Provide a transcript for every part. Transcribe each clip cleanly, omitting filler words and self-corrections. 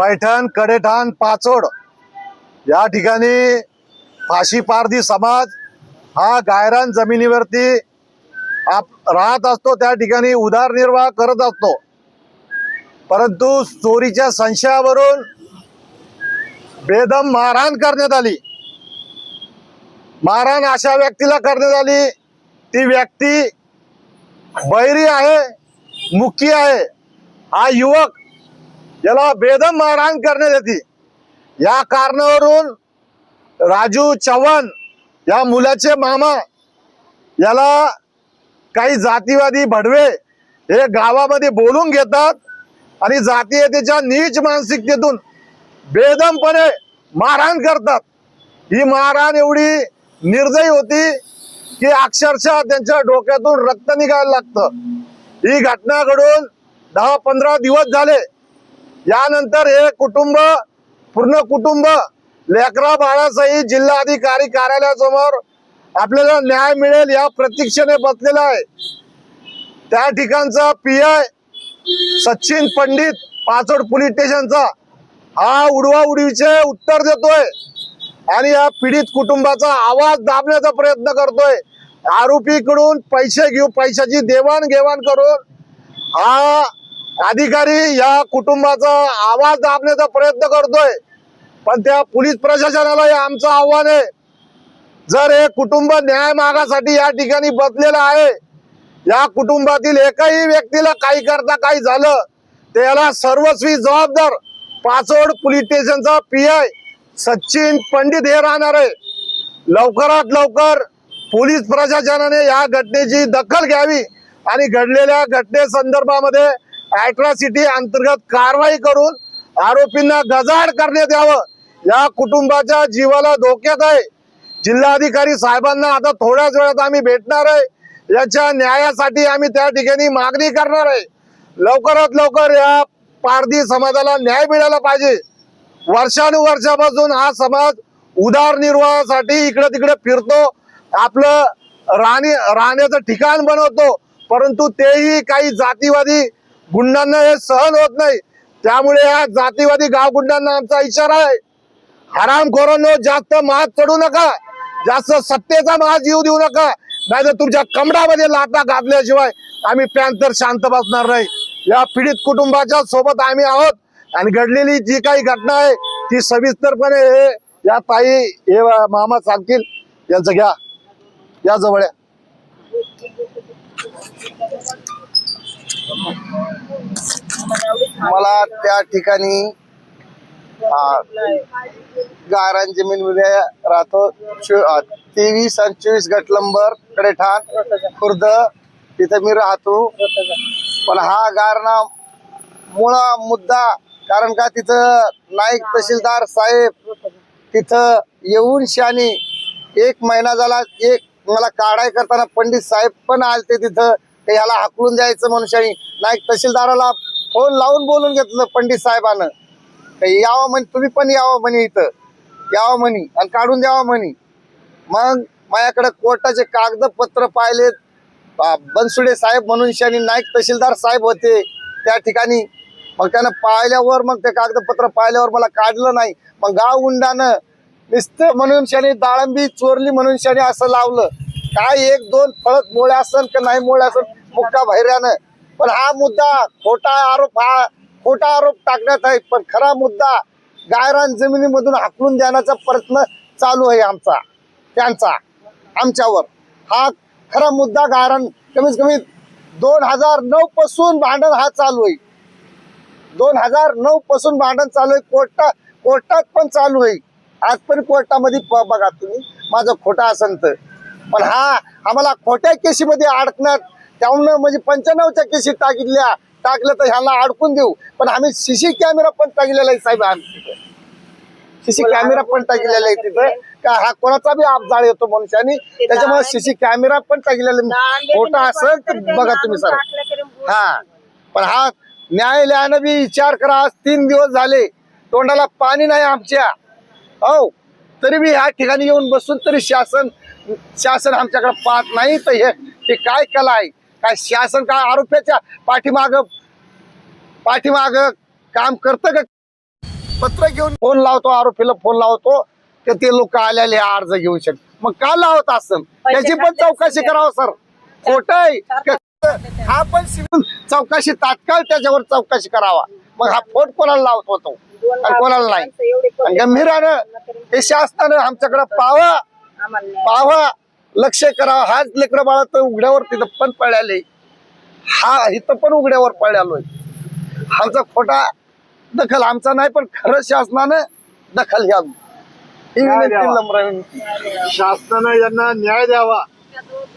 पैठण, कडेठाण, पाचोड या ठिकाणी फाशी पारधी समाज हा गायरान जमिनीवरती राहत असतो। त्या ठिकाणी उदरनिर्वाह करत असतो। परंतु चोरीच्या संशयावरून बेदम मारहाण करण्यात आली। मारहाण अशा व्यक्तीला करण्यात आली, ती व्यक्ती बैरी आहे, मुकी आहे। हा युवक याला बेदम मारहाण करण्यात येते। या कारणावरून राजू चव्हाण या मुलाचे मामा याला काही जातीवादी भडवे हे गावामध्ये बोलून घेतात आणि जातीयतेच्या नीच मानसिकतेतून बेदमपणे मारहाण करतात। ही मारहाण एवढी निर्दयी होती की अक्षरशः त्यांच्या डोक्यातून रक्त निघायला लागतं। ही घटना घडून 10-15 दिवस झाले। यानंतर हे कुटुंब, पूर्ण कुटुंब लेकरा बाळासहित जिल्हाधिकारी कार्यालयासमोर आपल्याला न्याय मिळेल या प्रतीक्षेने बसलेला आहे। त्या ठिकाणचा PI सचिन पंडित पाचोड पोलीस स्टेशनचा हा उडवाउडवीचे उत्तर देतोय आणि या पीडित कुटुंबाचा आवाज दाबण्याचा प्रयत्न करतोय। आरोपीकडून पैशाची देवाणघेवाण करून हा अधिकारी या कुटुंबाचा आवाज दाबण्याचा प्रयत्न करतोय। पण त्या पोलीस प्रशासनाला हे आमचं आव्हान आहे, जर हे कुटुंब न्याय मागासाठी या ठिकाणी बसलेलं आहे, या कुटुंबातील एकाही व्यक्तीला काही करता काही झालं त्याला सर्वस्वी जबाबदार पाचोड पोलीस स्टेशनचा PI सचिन पंडित हे राहणार आहे। लवकरात लवकर पोलीस प्रशासनाने या घटनेची दखल घ्यावी आणि घडलेल्या घटनेसंदर्भामध्ये अॅट्रॉसिटी अंतर्गत कारवाई करून आरोपींना गजाआड करण्यात यावं। या कुटुंबाच्या जीवाला धोक्यात आहे। जिल्हाधिकारी साहेबांना आता थोड्याच वेळात आम्ही भेटणार आहे। याच्या न्यायासाठी आम्ही त्या ठिकाणी मागणी करणार आहे। लवकरात लवकर या पारधी समाजाला न्याय मिळाला पाहिजे। वर्षानुवर्षापासून हा समाज उदरनिर्वाहासाठी इकडे तिकडे फिरतो, आपलं राहण्याचं ठिकाण बनवतो, परंतु तेही काही जातीवादी गुंडांना हे सहन होत नाही। त्यामुळे या जातीवादी गावगुंडांना आमचा इशारा आहे, हरामखोरांनो जास्त माज चढू नका, जास्त सत्तेचा माज येऊ देऊ नका, नाहीतर तुमच्या कमडामध्ये लाथा घातल्याशिवाय आम्ही पॅन्थर शांत बसणार नाही। या पीडित कुटुंबाच्या सोबत आम्ही आहोत आणि घडलेली जी काही घटना आहे ती सविस्तरपणे हे या ताई हे मामा सांगतील। यांचं घ्या, या जवळ या। मला त्या ठिकाणी गायरान जमीनमध्ये राहतो। 23 आणि 24 गट नंबर कडेठाण खुर्द तिथे मी राहतो। पण हा गारणा मुळा मुद्दा कारण का तिथं नाईक तहसीलदार साहेब तिथं येऊन शानी 1 महिना झाला। मला काढाय करताना पंडित साहेब पण आलते तिथं, ह्याला हाकलून द्यायचं मनुष्यानी नाईक तहसीलदाराला फोन लावून बोलून घेतलं पंडित साहेबानं, यावं म्हणे, तुम्ही पण यावं म्हणे, इथं यावं म्हणे आणि काढून द्यावं म्हणे। मग माझ्याकडे कोर्टाचे कागदपत्र पाहिलेत, बनसुडे साहेब म्हणून शानी नाईक तहसीलदार साहेब होते त्या ठिकाणी। मग त्यानं पाहिल्यावर, मग ते कागदपत्र पाहिल्यावर मला काढलं नाही। मग गाव गुंडानं नुसतं म्हणून शानी दाळंबी चोरली म्हणून शानी असं लावलं। काय 1-2 फळत मोळे असन का नाही मोळे असन मुक्का भैऱ्यानं, पण हा मुद्दा खोटा आरोप टाकण्यात आहे। पण खरा मुद्दा गायरान जमिनीमधून हाकलून देण्याचा प्रयत्न चालू आहे आमचा, त्यांचा आमच्यावर। हा खरा मुद्दा गायरान कमीत कमी 2009 पासून भांडण हा चालू आहे। 2009 पासून भांडण चालू आहे, कोर्टात पण चालू आहे। आज पण कोर्टामध्ये बघा तुम्ही, माझं खोटा असेल तर। पण हा आम्हाला खोट्या केशीमध्ये अडकण्यात, त्यामुळे म्हणजे 95च्या केशी टाकलं तर ह्याला अडकून देऊ। पण आम्ही CC कॅमेरा पण टाकलेला आहे साहेब, CC कॅमेरा पण टाकलेला आहे तिथं, का हा कोणाचा बी अपजाळ येतो मनुष्यानी, त्याच्यामुळे CC कॅमेरा पण टाकलेला। खोटा असेल तर बघा तुम्ही सर। हा पण हा न्यायालयानं बी विचार करा। आज 3 दिवस झाले, तोंडाला पाणी नाही आमच्या, हो, तरी बी ह्या ठिकाणी येऊन बसून तरी शासन आमच्याकडे पाहत नाही। तर हे काय कला आहे, काय शासन काय आरोपाच्या पाठीमाग काम करतं का? पत्र घेऊन फोन लावतो, आरोपीला फोन लावतो की ते लोक आलेले अर्ज घेऊ शकतात. मग का लावत असं त्याची पण चौकशी करावं सर. खोट आहे हा पण सिव्हिल चौकशी तात्काळ त्याच्यावर चौकशी करावा. मग हा फोन कोणाला लावत होतो आणि कोणाला नाही. आणि गंभीरानं हे शासनानं आमच्याकडे पाहावा, लक्ष करावं. हाच लेकरं बाळा तर उघड्यावर तिथं पण पळाले, हा इथं पण उघड्यावर पळालोय. आमचा खोटा दखल आमचा नाही, पण खरं शासनानं दखल घ्यावी ही विनंती नम्र विनंती. शासनानं यांना न्याय द्यावा.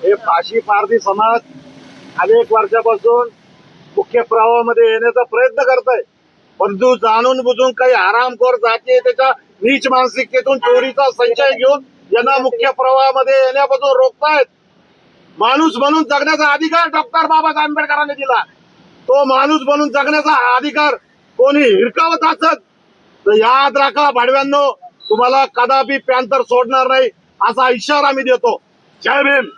हे फाशी पारधी समाज अनेक वर्षापासून मुख्य प्रवाहामध्ये येण्याचा प्रयत्न करतोय, परंतु जाणून बुजून काही आरामखोर जाती त्याच्या नीच मानसिकतेतून चोरीचा संचय घेऊन यांना मुख्य प्रवाहामध्ये येण्यापासून रोखतायत. माणूस म्हणून जगण्याचा अधिकार डॉक्टर बाबासाहेब आंबेडकरांनी दिला. तो माणूस म्हणून जगण्याचा अधिकार कोणी हिरकावत असत तर याद राखा भाडव्यांनो, तुम्हाला कदापि पॅन्थर सोडणार नाही असा इशारा मी देतो. जय भीम.